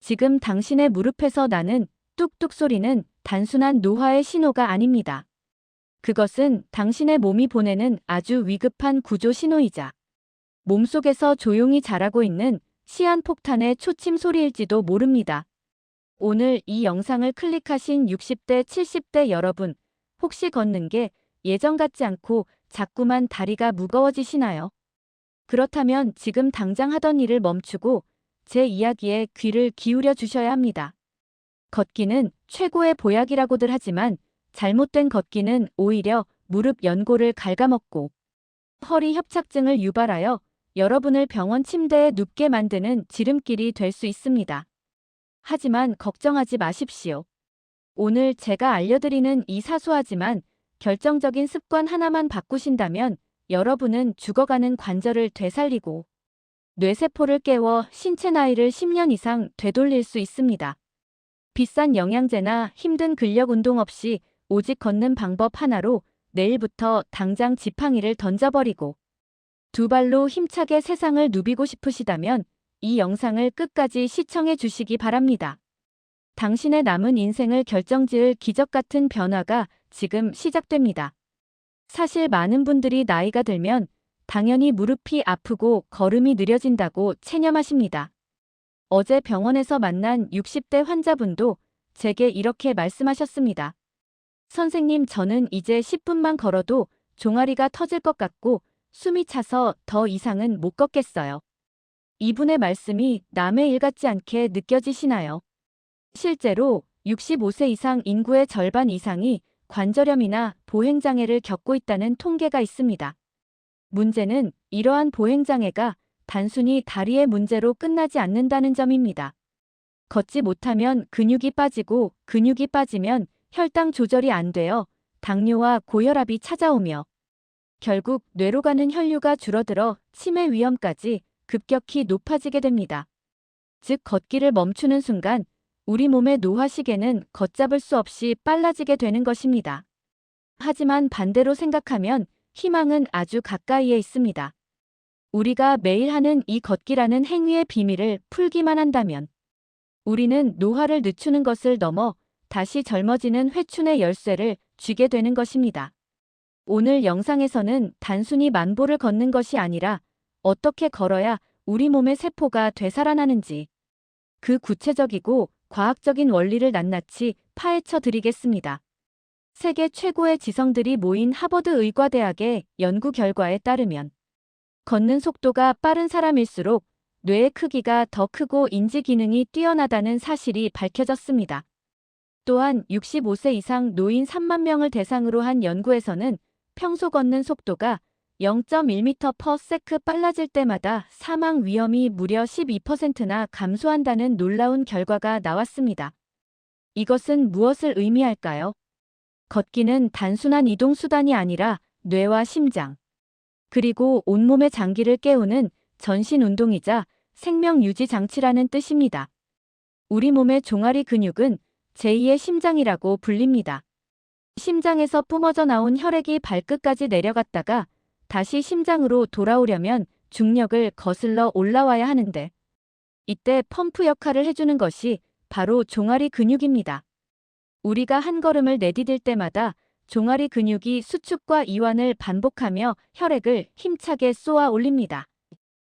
지금 당신의 무릎에서 나는 뚝뚝 소리는 단순한 노화의 신호가 아닙니다. 그것은 당신의 몸이 보내는 아주 위급한 구조 신호이자 몸속에서 조용히 자라고 있는 시한폭탄의 초침 소리일지도 모릅니다. 오늘 이 영상을 클릭하신 60대, 70대 여러분, 혹시 걷는 게 예전 같지 않고 자꾸만 다리가 무거워지시나요? 그렇다면 지금 당장 하던 일을 멈추고 제 이야기에 귀를 기울여 주셔야 합니다. 걷기는 최고의 보약이라고들 하지만 잘못된 걷기는 오히려 무릎 연골을 갉아먹고 허리 협착증을 유발하여 여러분을 병원 침대에 눕게 만드는 지름길이 될 수 있습니다. 하지만 걱정하지 마십시오. 오늘 제가 알려드리는 이 사소하지만 결정적인 습관 하나만 바꾸신다면 여러분은 죽어가는 관절을 되살리고 뇌세포를 깨워 신체 나이를 10년 이상 되돌릴 수 있습니다. 비싼 영양제나 힘든 근력 운동 없이 오직 걷는 방법 하나로 내일부터 당장 지팡이를 던져버리고 두 발로 힘차게 세상을 누비고 싶으시다면 이 영상을 끝까지 시청해 주시기 바랍니다. 당신의 남은 인생을 결정지을 기적 같은 변화가 지금 시작됩니다. 사실 많은 분들이 나이가 들면 당연히 무릎이 아프고 걸음이 느려진다고 체념하십니다. 어제 병원에서 만난 60대 환자분도 제게 이렇게 말씀하셨습니다. 선생님, 저는 이제 10분만 걸어도 종아리가 터질 것 같고 숨이 차서 더 이상은 못 걷겠어요. 이분의 말씀이 남의 일 같지 않게 느껴지시나요? 실제로 65세 이상 인구의 절반 이상이 관절염이나 보행장애를 겪고 있다는 통계가 있습니다. 문제는 이러한 보행장애가 단순히 다리의 문제로 끝나지 않는다는 점입니다. 걷지 못하면 근육이 빠지고 근육이 빠지면 혈당 조절이 안 되어 당뇨와 고혈압이 찾아오며 결국 뇌로 가는 혈류가 줄어들어 치매 위험까지 급격히 높아지게 됩니다. 즉 걷기를 멈추는 순간 우리 몸의 노화 시계는 걷잡을 수 없이 빨라지게 되는 것입니다. 하지만 반대로 생각하면 희망은 아주 가까이에 있습니다. 우리가 매일 하는 이 걷기라는 행위의 비밀을 풀기만 한다면 우리는 노화를 늦추는 것을 넘어 다시 젊어지는 회춘의 열쇠를 쥐게 되는 것입니다. 오늘 영상에서는 단순히 만보를 걷는 것이 아니라 어떻게 걸어야 우리 몸의 세포가 되살아나는지 그 구체적이고 과학적인 원리를 낱낱이 파헤쳐 드리겠습니다. 세계 최고의 지성들이 모인 하버드 의과대학의 연구 결과에 따르면 걷는 속도가 빠른 사람일수록 뇌의 크기가 더 크고 인지 기능이 뛰어나다는 사실이 밝혀졌습니다. 또한 65세 이상 노인 3만 명을 대상으로 한 연구에서는 평소 걷는 속도가 0.1m/s 빨라질 때마다 사망 위험이 무려 12%나 감소한다는 놀라운 결과가 나왔습니다. 이것은 무엇을 의미할까요? 걷기는 단순한 이동 수단이 아니라 뇌와 심장, 그리고 온몸의 장기를 깨우는 전신 운동이자 생명 유지 장치라는 뜻입니다. 우리 몸의 종아리 근육은 제2의 심장이라고 불립니다. 심장에서 뿜어져 나온 혈액이 발끝까지 내려갔다가 다시 심장으로 돌아오려면 중력을 거슬러 올라와야 하는데 이때 펌프 역할을 해주는 것이 바로 종아리 근육입니다. 우리가 한 걸음을 내디딜 때마다 종아리 근육이 수축과 이완을 반복하며 혈액을 힘차게 쏘아 올립니다.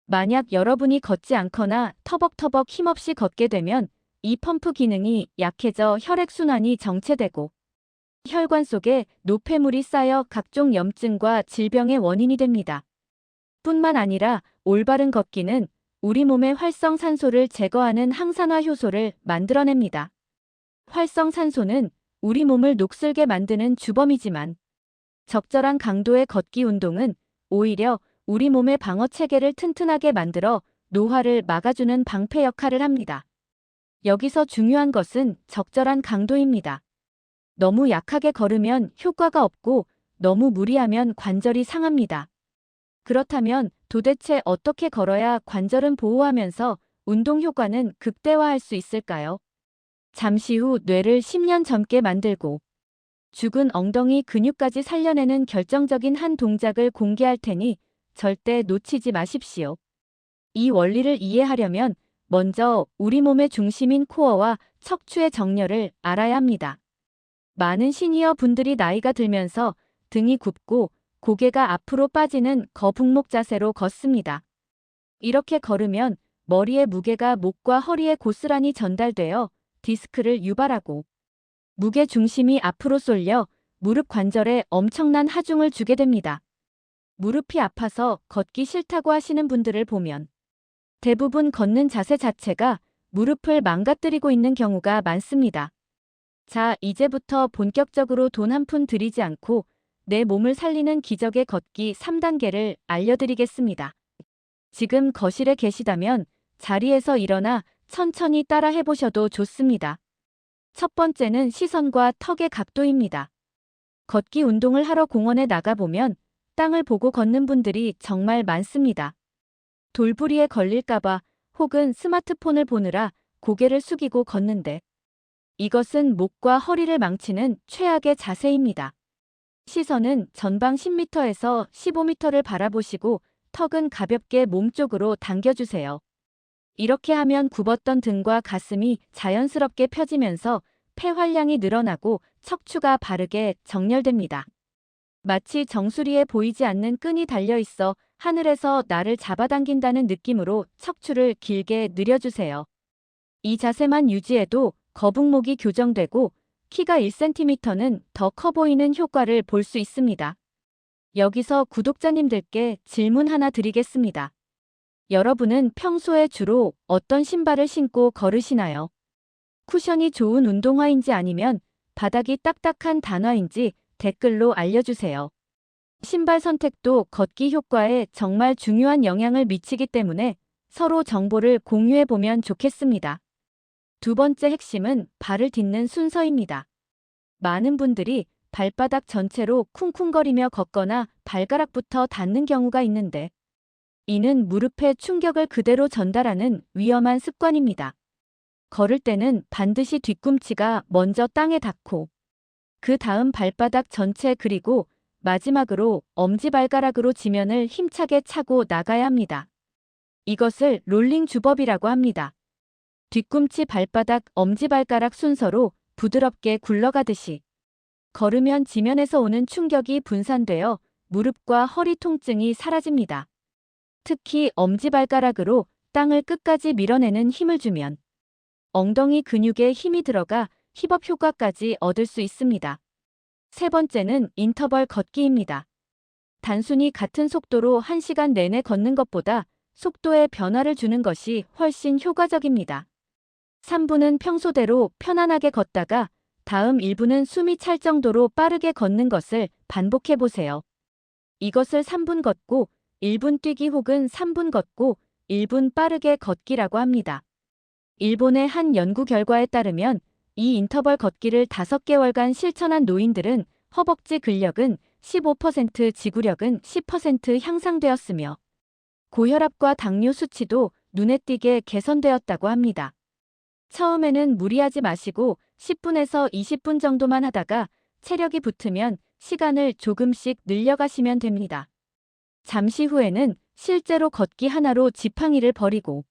만약 여러분이 걷지 않거나 터벅터벅 힘없이 걷게 되면 이 펌프 기능이 약해져 혈액순환이 정체되고 혈관 속에 노폐물이 쌓여 각종 염증과 질병의 원인이 됩니다. 뿐만 아니라 올바른 걷기는 우리 몸의 활성산소를 제거하는 항산화 효소를 만들어냅니다. 활성산소는 우리 몸을 녹슬게 만드는 주범이지만 적절한 강도의 걷기 운동은 오히려 우리 몸의 방어 체계를 튼튼하게 만들어 노화를 막아주는 방패 역할을 합니다. 여기서 중요한 것은 적절한 강도입니다. 너무 약하게 걸으면 효과가 없고 너무 무리하면 관절이 상합니다. 그렇다면 도대체 어떻게 걸어야 관절은 보호하면서 운동 효과는 극대화할 수 있을까요? 잠시 후 뇌를 10년 젊게 만들고 죽은 엉덩이 근육까지 살려내는 결정적인 한 동작을 공개할 테니 절대 놓치지 마십시오. 이 원리를 이해하려면 먼저 우리 몸의 중심인 코어와 척추의 정렬을 알아야 합니다. 많은 시니어 분들이 나이가 들면서 등이 굽고 고개가 앞으로 빠지는 거북목 자세로 걷습니다. 이렇게 걸으면 머리의 무게가 목과 허리에 고스란히 전달되어 디스크를 유발하고 무게 중심이 앞으로 쏠려 무릎 관절에 엄청난 하중을 주게 됩니다. 무릎이 아파서 걷기 싫다고 하시는 분들을 보면 대부분 걷는 자세 자체가 무릎을 망가뜨리고 있는 경우가 많습니다. 자, 이제부터 본격적으로 돈 한 푼 들이지 않고 내 몸을 살리는 기적의 걷기 3단계를 알려드리겠습니다. 지금 거실에 계시다면 자리에서 일어나 천천히 따라 해보셔도 좋습니다. 첫 번째는 시선과 턱의 각도입니다. 걷기 운동을 하러 공원에 나가보면 땅을 보고 걷는 분들이 정말 많습니다. 돌부리에 걸릴까봐 혹은 스마트폰을 보느라 고개를 숙이고 걷는데 이것은 목과 허리를 망치는 최악의 자세입니다. 시선은 전방 10m에서 15m를 바라보시고 턱은 가볍게 몸쪽으로 당겨주세요. 이렇게 하면 굽었던 등과 가슴이 자연스럽게 펴지면서 폐활량이 늘어나고 척추가 바르게 정렬됩니다. 마치 정수리에 보이지 않는 끈이 달려있어 하늘에서 나를 잡아당긴다는 느낌으로 척추를 길게 늘여주세요. 이 자세만 유지해도 거북목이 교정되고 키가 1cm는 더 커 보이는 효과를 볼 수 있습니다. 여기서 구독자님들께 질문 하나 드리겠습니다. 여러분은 평소에 주로 어떤 신발을 신고 걸으시나요? 쿠션이 좋은 운동화인지 아니면 바닥이 딱딱한 단화인지 댓글로 알려주세요. 신발 선택도 걷기 효과에 정말 중요한 영향을 미치기 때문에 서로 정보를 공유해보면 좋겠습니다. 두 번째 핵심은 발을 딛는 순서입니다. 많은 분들이 발바닥 전체로 쿵쿵거리며 걷거나 발가락부터 닿는 경우가 있는데 이는 무릎에 충격을 그대로 전달하는 위험한 습관입니다. 걸을 때는 반드시 뒤꿈치가 먼저 땅에 닿고 그 다음 발바닥 전체 그리고 마지막으로 엄지발가락으로 지면을 힘차게 차고 나가야 합니다. 이것을 롤링 주법이라고 합니다. 뒤꿈치 발바닥 엄지발가락 순서로 부드럽게 굴러가듯이 걸으면 지면에서 오는 충격이 분산되어 무릎과 허리 통증이 사라집니다. 특히 엄지발가락으로 땅을 끝까지 밀어내는 힘을 주면 엉덩이 근육에 힘이 들어가 힙업 효과까지 얻을 수 있습니다. 세 번째는 인터벌 걷기입니다. 단순히 같은 속도로 1시간 내내 걷는 것보다 속도에 변화를 주는 것이 훨씬 효과적입니다. 3분은 평소대로 편안하게 걷다가 다음 1분은 숨이 찰 정도로 빠르게 걷는 것을 반복해 보세요. 이것을 3분 걷고 1분 뛰기 혹은 3분 걷고 1분 빠르게 걷기라고 합니다. 일본의 한 연구 결과에 따르면 이 인터벌 걷기를 5개월간 실천한 노인들은 허벅지 근력은 15%, 지구력은 10% 향상되었으며 고혈압과 당뇨 수치도 눈에 띄게 개선되었다고 합니다. 처음에는 무리하지 마시고 10분에서 20분 정도만 하다가 체력이 붙으면 시간을 조금씩 늘려가시면 됩니다. 잠시 후에는 실제로 걷기 하나로 지팡이를 버리고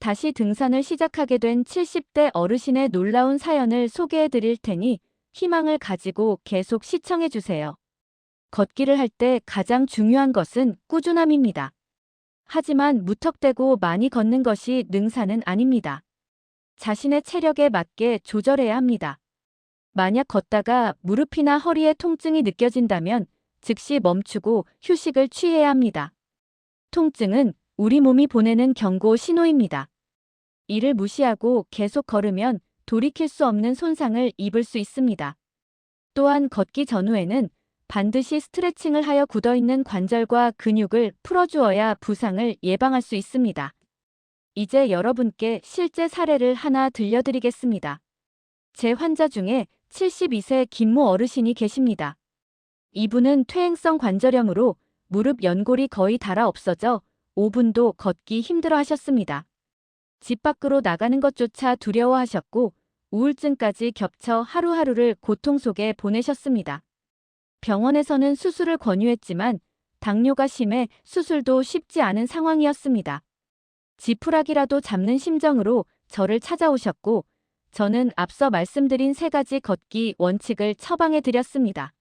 다시 등산을 시작하게 된 70대 어르신의 놀라운 사연을 소개해 드릴 테니 희망을 가지고 계속 시청해 주세요. 걷기를 할 때 가장 중요한 것은 꾸준함입니다. 하지만 무턱대고 많이 걷는 것이 능사는 아닙니다. 자신의 체력에 맞게 조절해야 합니다. 만약 걷다가 무릎이나 허리에 통증이 느껴진다면 즉시 멈추고 휴식을 취해야 합니다. 통증은 우리 몸이 보내는 경고 신호입니다. 이를 무시하고 계속 걸으면 돌이킬 수 없는 손상을 입을 수 있습니다. 또한 걷기 전후에는 반드시 스트레칭을 하여 굳어있는 관절과 근육을 풀어주어야 부상을 예방할 수 있습니다. 이제 여러분께 실제 사례를 하나 들려드리겠습니다. 제 환자 중에 72세 김모 어르신이 계십니다. 이분은 퇴행성 관절염으로 무릎 연골이 거의 닳아 없어져 5분도 걷기 힘들어 하셨습니다. 집 밖으로 나가는 것조차 두려워하셨고 우울증까지 겹쳐 하루하루를 고통 속에 보내셨습니다. 병원에서는 수술을 권유했지만 당뇨가 심해 수술도 쉽지 않은 상황이었습니다. 지푸라기라도 잡는 심정으로 저를 찾아오셨고, 저는 앞서 말씀드린 3가지 걷기 원칙을 처방해 드렸습니다.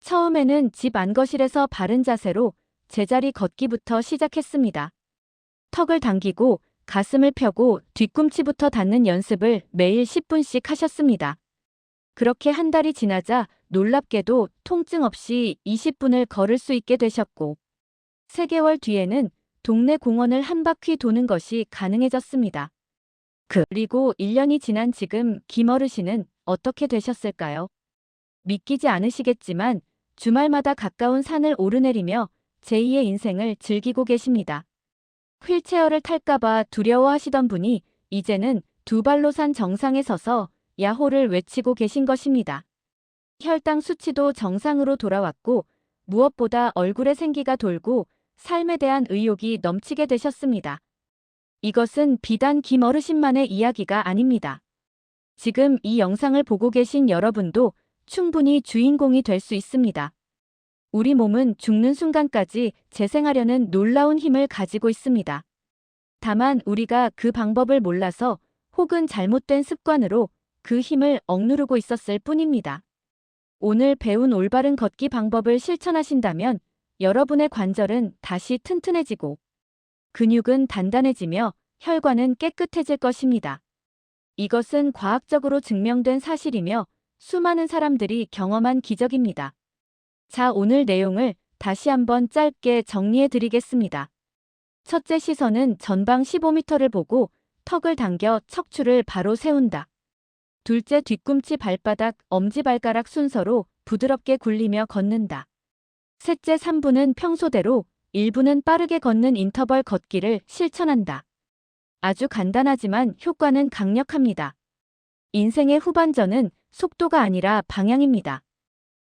처음에는 집 안거실에서 바른 자세로 제자리 걷기부터 시작했습니다. 턱을 당기고 가슴을 펴고 뒤꿈치부터 닿는 연습을 매일 10분씩 하셨습니다. 그렇게 한 달이 지나자 놀랍게도 통증 없이 20분을 걸을 수 있게 되셨고, 3개월 뒤에는 동네 공원을 한 바퀴 도는 것이 가능해졌습니다. 그리고 1년이 지난 지금 김어르신은 어떻게 되셨을까요? 믿기지 않으시겠지만 주말마다 가까운 산을 오르내리며 제2의 인생을 즐기고 계십니다. 휠체어를 탈까봐 두려워하시던 분이 이제는 2발로 산 정상에 서서 야호를 외치고 계신 것입니다. 혈당 수치도 정상으로 돌아왔고 무엇보다 얼굴에 생기가 돌고 삶에 대한 의욕이 넘치게 되셨습니다. 이것은 비단 김어르신만의 이야기가 아닙니다. 지금 이 영상을 보고 계신 여러분도 충분히 주인공이 될 수 있습니다. 우리 몸은 죽는 순간까지 재생하려는 놀라운 힘을 가지고 있습니다. 다만 우리가 그 방법을 몰라서 혹은 잘못된 습관으로 그 힘을 억누르고 있었을 뿐입니다. 오늘 배운 올바른 걷기 방법을 실천하신다면 여러분의 관절은 다시 튼튼해지고 근육은 단단해지며 혈관은 깨끗해질 것입니다. 이것은 과학적으로 증명된 사실이며 수많은 사람들이 경험한 기적입니다. 자, 오늘 내용을 다시 한번 짧게 정리해 드리겠습니다. 첫째 시선은 전방 15m를 보고 턱을 당겨 척추를 바로 세운다. 둘째, 뒤꿈치 발바닥, 엄지발가락 순서로 부드럽게 굴리며 걷는다. 셋째, 3분은 평소대로 1분은 빠르게 걷는 인터벌 걷기를 실천한다. 아주 간단하지만 효과는 강력합니다. 인생의 후반전은 속도가 아니라 방향입니다.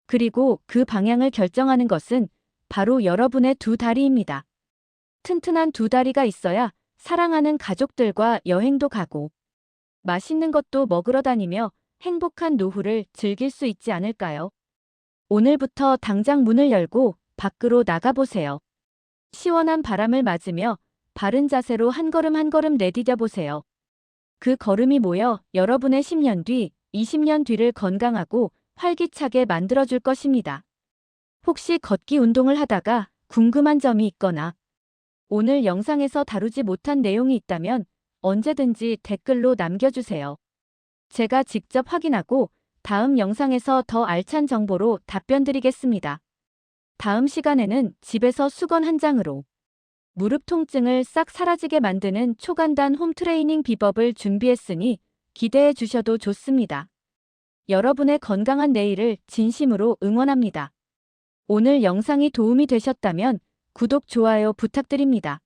그리고 그 방향을 결정하는 것은 바로 여러분의 2다리입니다. 튼튼한 2다리가 있어야 사랑하는 가족들과 여행도 가고 맛있는 것도 먹으러 다니며 행복한 노후를 즐길 수 있지 않을까요? 오늘부터 당장 문을 열고 밖으로 나가보세요. 시원한 바람을 맞으며 바른 자세로 한 걸음 한 걸음 내디뎌 보세요. 그 걸음이 모여 여러분의 10년 뒤, 20년 뒤를 건강하고 활기차게 만들어줄 것입니다. 혹시 걷기 운동을 하다가 궁금한 점이 있거나 오늘 영상에서 다루지 못한 내용이 있다면 언제든지 댓글로 남겨주세요. 제가 직접 확인하고 다음 영상에서 더 알찬 정보로 답변드리겠습니다. 다음 시간에는 집에서 수건 한 장으로 무릎 통증을 싹 사라지게 만드는 초간단 홈트레이닝 비법을 준비했으니 기대해 주셔도 좋습니다. 여러분의 건강한 내일을 진심으로 응원합니다. 오늘 영상이 도움이 되셨다면 구독, 좋아요 부탁드립니다.